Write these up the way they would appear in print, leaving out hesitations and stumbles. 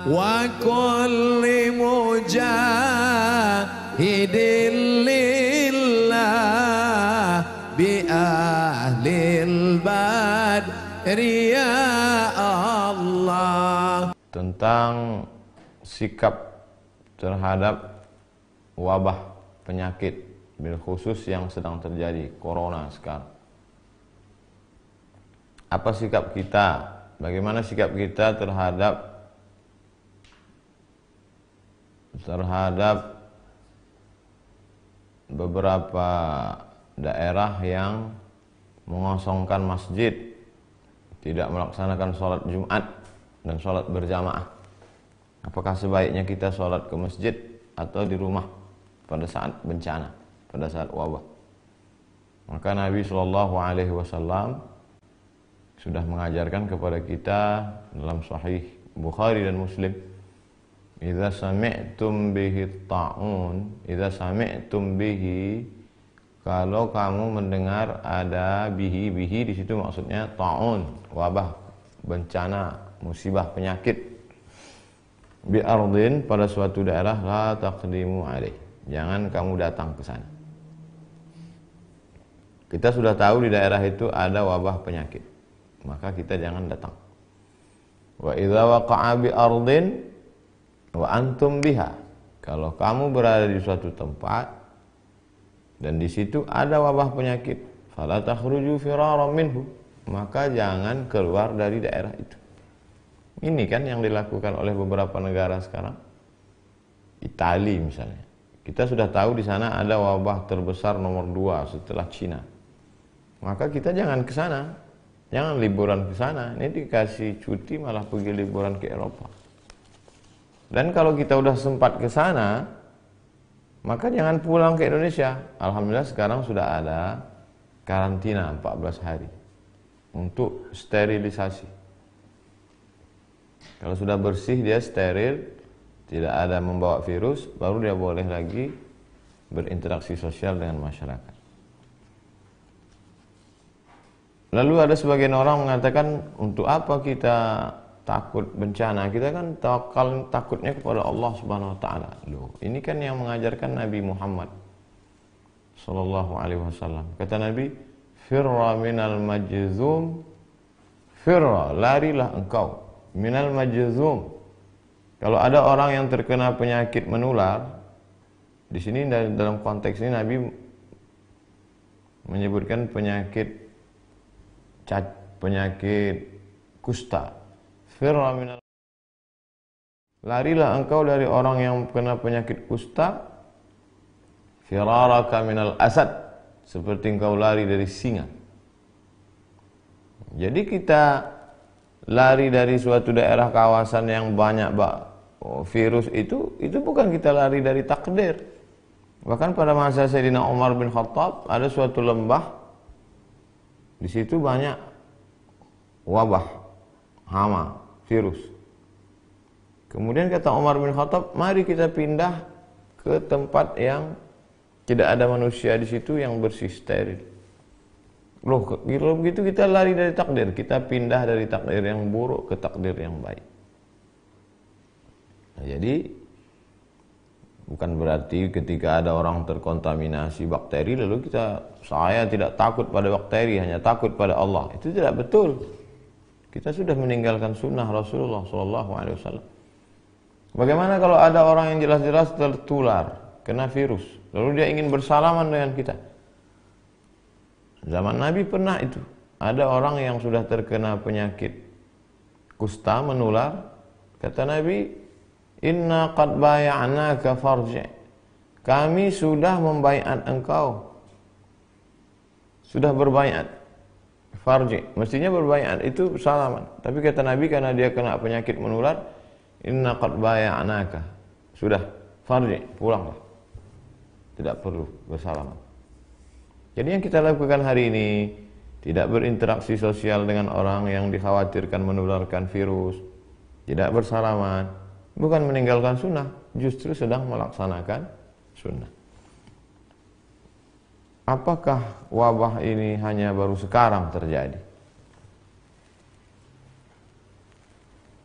وكل مجاهد لله بأهل البدر يا الله. Tentang sikap terhadap wabah penyakit bil khusus yang sedang terjadi, corona sekarang. Apa sikap kita? Bagaimana sikap kita terhadap beberapa daerah yang mengosongkan masjid, tidak melaksanakan sholat Jumat dan sholat berjamaah? Apakah sebaiknya kita sholat ke masjid atau di rumah pada saat bencana, pada saat wabah? Maka Nabi SAW sudah mengajarkan kepada kita dalam Sahih Bukhari dan Muslim, idza sami'tum bihi ta'un, idza sami'tum bihi, kalau kamu mendengar ada bihi di situ maksudnya ta'un, wabah, bencana, musibah, penyakit, bi ardin, pada suatu daerah, la taqdimu alaih, jangan kamu datang ke sana. Kita sudah tahu di daerah itu ada wabah penyakit, maka kita jangan datang. Wa idza waqa'a bi ardin wa antum biha, kalau kamu berada di suatu tempat dan di situ ada wabah penyakit, fala takhruju firaran minhu, maka jangan keluar dari daerah itu. Ini kan yang dilakukan oleh beberapa negara sekarang. Italia misalnya, kita sudah tahu di sana ada wabah terbesar nomor 2 setelah Cina, maka kita jangan ke sana, jangan liburan ke sana. Ini dikasih cuti malah pergi liburan ke Eropa. Dan kalau kita udah sempat ke sana, maka jangan pulang ke Indonesia. Alhamdulillah sekarang sudah ada karantina 14 hari untuk sterilisasi. Kalau sudah bersih, dia steril, tidak ada membawa virus, baru dia boleh lagi berinteraksi sosial dengan masyarakat. Lalu ada sebagian orang mengatakan, untuk apa kita takut bencana? Kita kan takutnya kepada Allah Subhanahu wa taala. Loh, ini kan yang mengajarkan Nabi Muhammad sallallahu alaihi wasallam. Kata Nabi, firra minal majzum, firra, larilah engkau, minal majzum. Kalau ada orang yang terkena penyakit menular, di sini dalam konteks ini Nabi menyebutkan penyakit kusta. Firra minal, larilah engkau dari orang yang kena penyakit kusta, firaraka minal asad, seperti engkau lari dari singa. Jadi kita lari dari suatu daerah kawasan yang banyak virus itu bukan kita lari dari takdir. Bahkan pada masa Sayyidina Umar bin Khattab ada suatu lembah, di situ banyak wabah, hama, virus. Kemudian kata Umar bin Khattab, mari kita pindah ke tempat yang tidak ada manusia di situ, yang bersih, steril. Loh, kalau begitu kita lari dari takdir, kita pindah dari takdir yang buruk ke takdir yang baik. Nah, jadi bukan berarti ketika ada orang terkontaminasi bakteri lalu saya tidak takut pada bakteri, hanya takut pada Allah. Itu tidak betul. Kita sudah meninggalkan sunnah Rasulullah SAW. Bagaimana kalau ada orang yang jelas-jelas tertular, kena virus, lalu dia ingin bersalaman dengan kita? Zaman Nabi pernah itu. Ada orang yang sudah terkena penyakit kusta menular. Kata Nabi, inna qad bay'anaka farji'. Kami sudah membaiat engkau. Sudah berbaiat. Farji, mestinya berbaiat itu salaman. Tapi kata Nabi, karena dia kena penyakit menular, inna qad bay'anaka. Sudah, farji, pulanglah. Tidak perlu bersalaman. Jadi yang kita lakukan hari ini, tidak berinteraksi sosial dengan orang yang dikhawatirkan menularkan virus, tidak bersalaman, bukan meninggalkan sunnah, justru sedang melaksanakan sunnah. Apakah wabah ini hanya baru sekarang terjadi?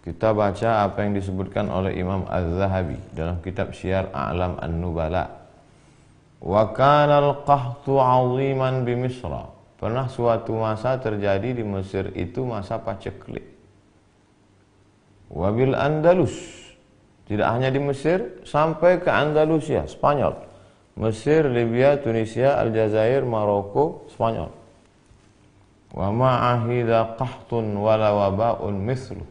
kita baca apa yang disebutkan oleh Imam Az-Zahabi dalam kitab Syiar A'lam An-Nubala. Wa kana al-qahtu 'aziman bi Misra. Pernah suatu masa terjadi di Mesir itu masa paceklik. Wa bil Andalus. Tidak hanya di Mesir, sampai ke Andalusia, Spanyol. Mesir, Libya, Tunisia, Aljazair, Maroko, Spanyol. Wa ma'ahidha qahtun wala waba'un mithlu.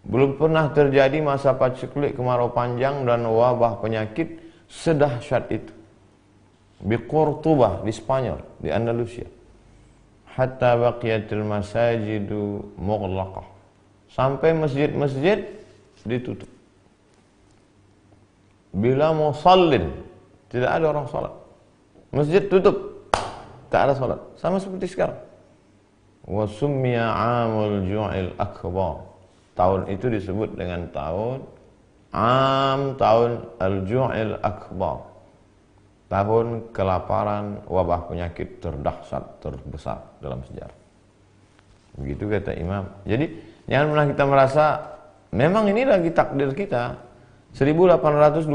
Belum pernah terjadi masa paceklik, kemarau panjang dan wabah penyakit sedahsyat itu. Bi Qurtubah di Spanyol, di Andalusia. Hatta baqiyatil masajidu mughlaqah. Sampai masjid-masjid ditutup. Bila musallin, tidak ada orang salat. Masjid tutup, tak ada salat. Sama seperti sekarang. Wa summiya 'amul ju'il akbar. Tahun itu disebut dengan tahun al-ju'il akbar. Tahun kelaparan, wabah penyakit terdahsyat, terbesar dalam sejarah. Begitu kata Imam. Jadi jangan pernah kita merasa memang ini lagi takdir kita. 1820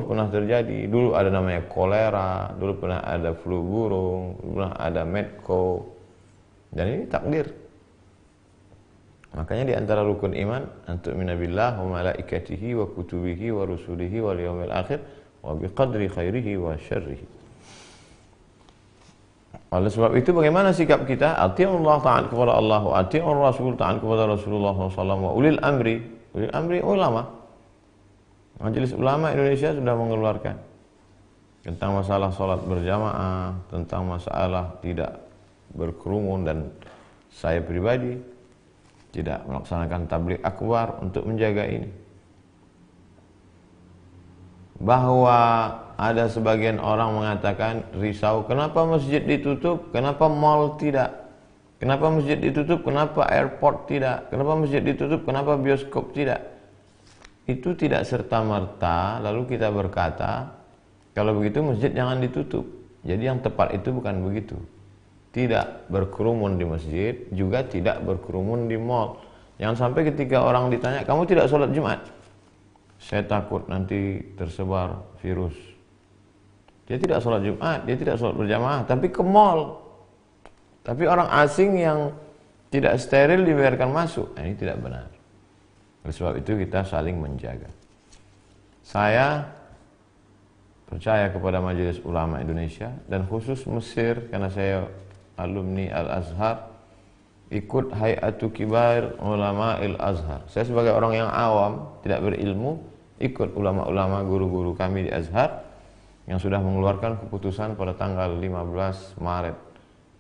pernah terjadi. Dulu ada namanya kolera, dulu pernah ada flu burung, dulu pernah ada medco. Dan ini takdir. Makanya di antara rukun iman antu'mina billah wa malaikatihi wa kutubihi wa rusulihi wal yaumil akhir wa biqadri khairihi wa syarrihi. Oleh sebab itu bagaimana sikap kita? Ati'ullah ta'ala kepada Allah, ati'ur Rasul ta'ala kepada Rasulullah SAW, wa ulil amri ulama. Majelis Ulama Indonesia sudah mengeluarkan tentang masalah salat berjamaah, tentang masalah tidak berkerumun, dan saya pribadi tidak melaksanakan tabligh akbar untuk menjaga ini. Bahwa ada sebagian orang mengatakan risau, kenapa masjid ditutup, kenapa mall tidak, kenapa masjid ditutup, kenapa airport tidak, kenapa masjid ditutup, kenapa bioskop tidak. Itu tidak serta-merta lalu kita berkata kalau begitu masjid jangan ditutup. Jadi yang tepat itu bukan begitu. Tidak berkerumun di masjid, juga tidak berkerumun di mall. Jangan sampai ketika orang ditanya, kamu tidak sholat Jumat? Saya takut nanti tersebar virus. Dia tidak sholat Jumat, dia tidak sholat berjamaah, tapi ke mall. Tapi orang asing yang tidak steril dibiarkan masuk. Nah, ini tidak benar. Oleh sebab itu kita saling menjaga. Saya percaya kepada Majelis Ulama Indonesia dan khusus Mesir, karena saya alumni Al-Azhar, ikut Hay'atu Kibar Ulama Al-Azhar. Saya sebagai orang yang awam, tidak berilmu, ikut ulama-ulama guru-guru kami di Azhar yang sudah mengeluarkan keputusan pada tanggal 15 Maret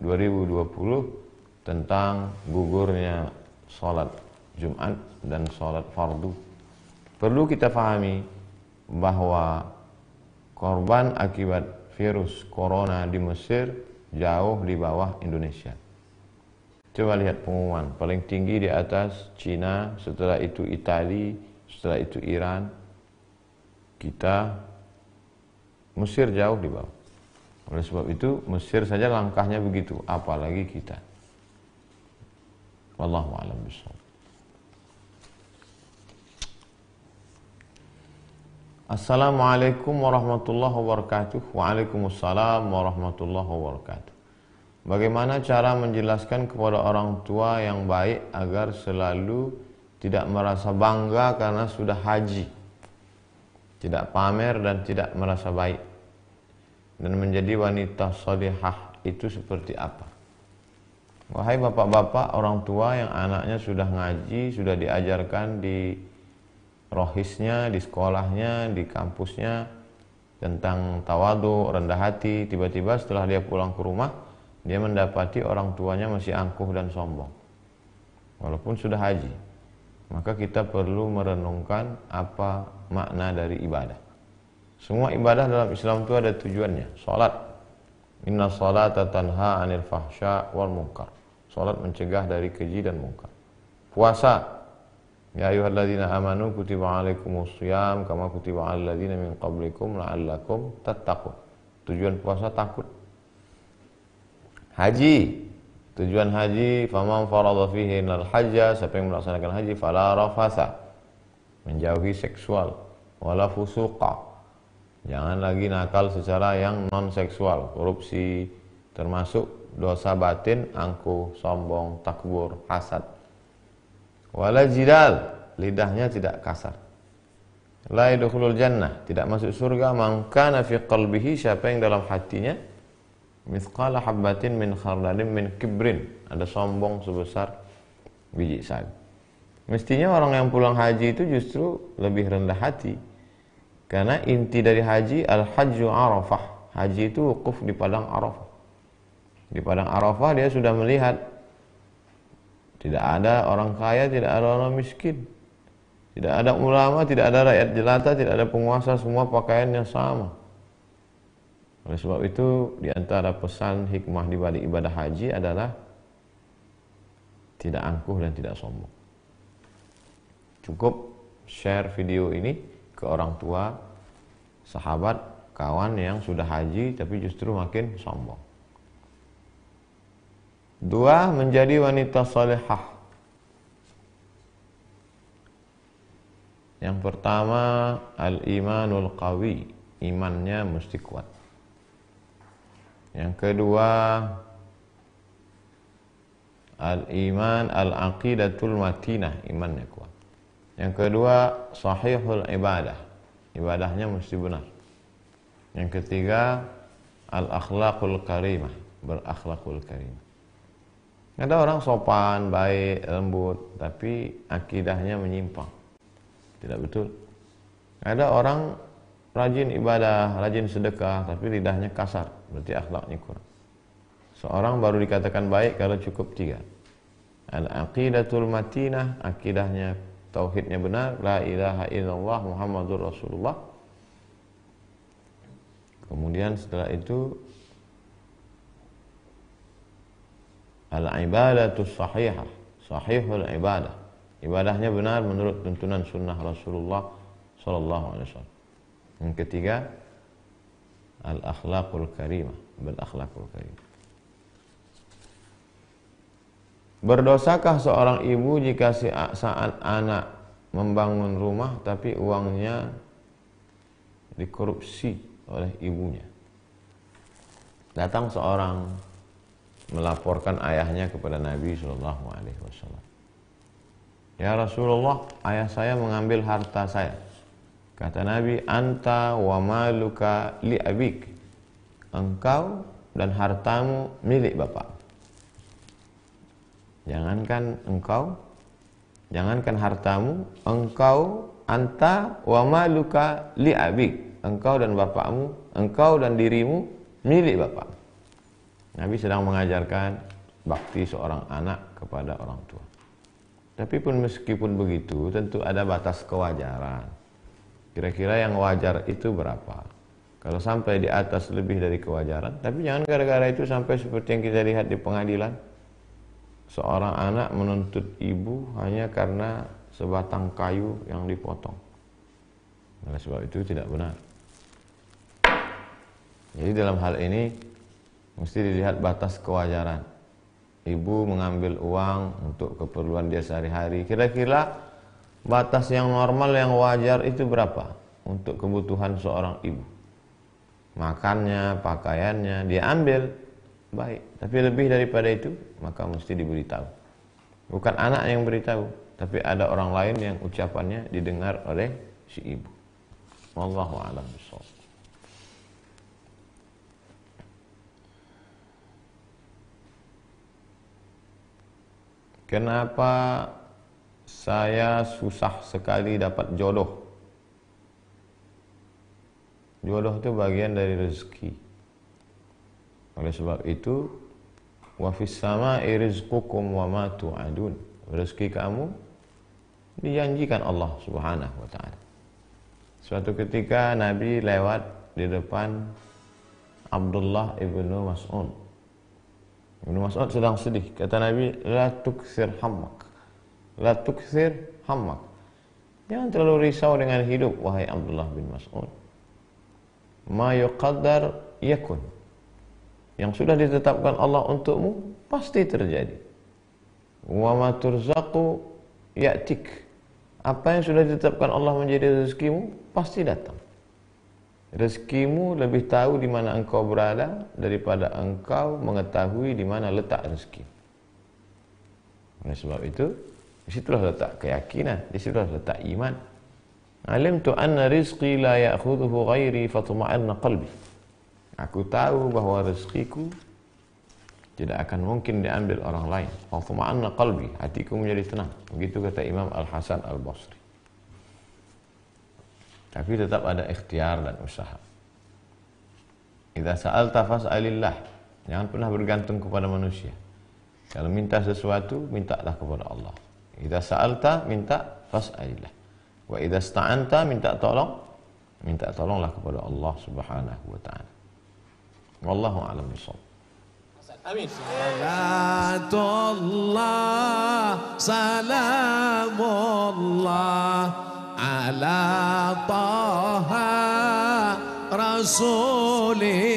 2020 tentang gugurnya sholat Jumat dan sholat fardu. Perlu kita pahami bahwa korban akibat virus corona di Mesir jauh di bawah Indonesia. Coba lihat pengumuman, paling tinggi di atas Cina, setelah itu Italia, setelah itu Iran. Kita, Mesir jauh di bawah. Oleh sebab itu Mesir saja langkahnya begitu, apalagi kita. Wallahu a'lam bishawab. Assalamualaikum warahmatullahi wabarakatuh. Waalaikumsalam warahmatullahi wabarakatuh. Bagaimana cara menjelaskan kepada orang tua yang baik agar selalu tidak merasa bangga karena sudah haji, tidak pamer dan tidak merasa baik, dan menjadi wanita salihah itu seperti apa? Wahai bapak-bapak, orang tua yang anaknya sudah ngaji, sudah diajarkan di rohisnya, di sekolahnya, di kampusnya tentang tawadu, rendah hati, tiba-tiba setelah dia pulang ke rumah, dia mendapati orang tuanya masih angkuh dan sombong walaupun sudah haji. Maka kita perlu merenungkan apa makna dari ibadah. Semua ibadah dalam Islam itu ada tujuannya. Salat, inna salata tanha anil fahsya wal munkar. Salat mencegah dari keji dan munkar. Puasa, ya ayyuhalladzina amanu kutiba alaikumus shiyam kama kutiba alal ladzina min qablikum la'allakum tattaqun. Tujuan puasa takut. Haji, Tujuan haji, faman faradha fihi al hajja, siapa yang melaksanakan haji fala rafasa, menjauhi seksual, wala fusuqa, jangan lagi nakal secara yang non seksual, korupsi, termasuk dosa batin, angkuh, sombong, takbur, hasad. Wala jidal, lidahnya tidak kasar. La yadkhulul jannah, tidak masuk surga man kana fi qalbihi, siapa yang dalam hatinya mithqala habbatin min khardalin min kibrin, ada sombong sebesar biji sawi. Mestinya orang yang pulang haji itu justru lebih rendah hati, karena inti dari haji al-hajju arafah. Haji itu wukuf di padang Arafah. Di padang Arafah dia sudah melihat tidak ada orang kaya, tidak ada orang miskin, tidak ada ulama, tidak ada rakyat jelata, tidak ada penguasa, semua pakaiannya sama. Oleh sebab itu, di antara pesan hikmah di balik ibadah haji adalah tidak angkuh dan tidak sombong. Cukup share video ini ke orang tua, sahabat, kawan yang sudah haji tapi justru makin sombong. 2. Menjadi wanita salihah. Yang pertama, al-imanul qawi, imannya mesti kuat. Yang kedua, al-iman al-aqidatul matinah, imannya kuat. Yang kedua, sahihul ibadah, ibadahnya mesti benar. Yang ketiga, al-akhlaqul karimah, berakhlakul karimah. Ada orang sopan, baik, lembut, tapi akidahnya menyimpang, tidak betul. Ada orang rajin ibadah, rajin sedekah, tapi lidahnya kasar, berarti akhlaknya kurang. Seorang baru dikatakan baik kalau cukup 3. Al-aqidatul matinah, akidahnya, tauhidnya benar, la ilaha illallah Muhammadur Rasulullah. Kemudian setelah itu al-ibadatus sahihah, sahihul ibadah, ibadahnya benar menurut tuntunan sunnah Rasulullah sallallahu alaihi wasallam. Yang ketiga, al-akhlaqul karimah, berakhlakul karimah. Berdosakah seorang ibu jika saat anak membangun rumah tapi uangnya dikorupsi oleh ibunya? Datang seorang melaporkan ayahnya kepada Nabi SAW. Ya Rasulullah, ayah saya mengambil harta saya. Kata Nabi, anta wa maluka li abik, engkau dan hartamu milik bapak. Jangankan engkau, jangankan hartamu, engkau, anta wa maluka li abik, engkau dan bapakmu, engkau dan dirimu milik bapak. Nabi sedang mengajarkan bakti seorang anak kepada orang tua. Tapi pun meskipun begitu, tentu ada batas kewajaran. Kira-kira yang wajar itu berapa? Kalau sampai di atas lebih dari kewajaran, tapi jangan gara-gara itu sampai seperti yang kita lihat di pengadilan. Seorang anak menuntut ibu hanya karena sebatang kayu yang dipotong. Oleh sebab itu tidak benar. Jadi dalam hal ini mesti dilihat batas kewajaran. Ibu mengambil uang untuk keperluan dia sehari-hari. Kira-kira batas yang normal, yang wajar itu berapa untuk kebutuhan seorang ibu? Makannya, pakaiannya, dia ambil, baik. Tapi lebih daripada itu, maka mesti diberitahu. Bukan anak yang beritahu, tapi ada orang lain yang ucapannya didengar oleh si ibu. Wallahu a'lam bishawab. Kenapa saya susah sekali dapat jodoh? Jodoh itu bagian dari rezeki. Oleh sebab itu, wa fis sama'i rizqukum wa ma tu'adun. Rezeki kamu dijanjikan Allah Subhanahu wa taala. Suatu ketika Nabi lewat di depan Abdullah ibnu Mas'ud. Ibnu Mas'ud sedang sedih. Kata Nabi, la tukthir hammak. La tukthir hammak. Jangan terlalu risau dengan hidup, wahai Abdullah bin Mas'ud. Ma yuqaddar yakun. yang sudah ditetapkan Allah untukmu pasti terjadi. Wa ma turzaqu ya'tik. Apa yang sudah ditetapkan Allah menjadi rezekimu pasti datang. Rezekimu lebih tahu di mana engkau berada daripada engkau mengetahui di mana letak rezeki. Oleh sebab itu, disitulah letak keyakinan, disitulah letak iman. Alimtu anna rizqi la ya'khudhuhu ghairi fatma'anna qalbi. Aku tahu bahwa rezekiku tidak akan mungkin diambil orang lain. Fatma'anna qalbi, hatiku menjadi tenang. Begitu kata Imam Al-Hasan Al-Basri. Tapi tetap ada ikhtiar dan usaha. Idza sa'alta fas'alillah. Jangan pernah bergantung kepada manusia. Kalau minta sesuatu, mintalah kepada Allah. Idza sa'alta, minta fas'alillah. Wa idza ista'anta, minta tolonglah kepada Allah Subhanahu wa taala. Wallahu a'lam bishawab. Amin. Salatullah, salamullah ala taha rasulillah.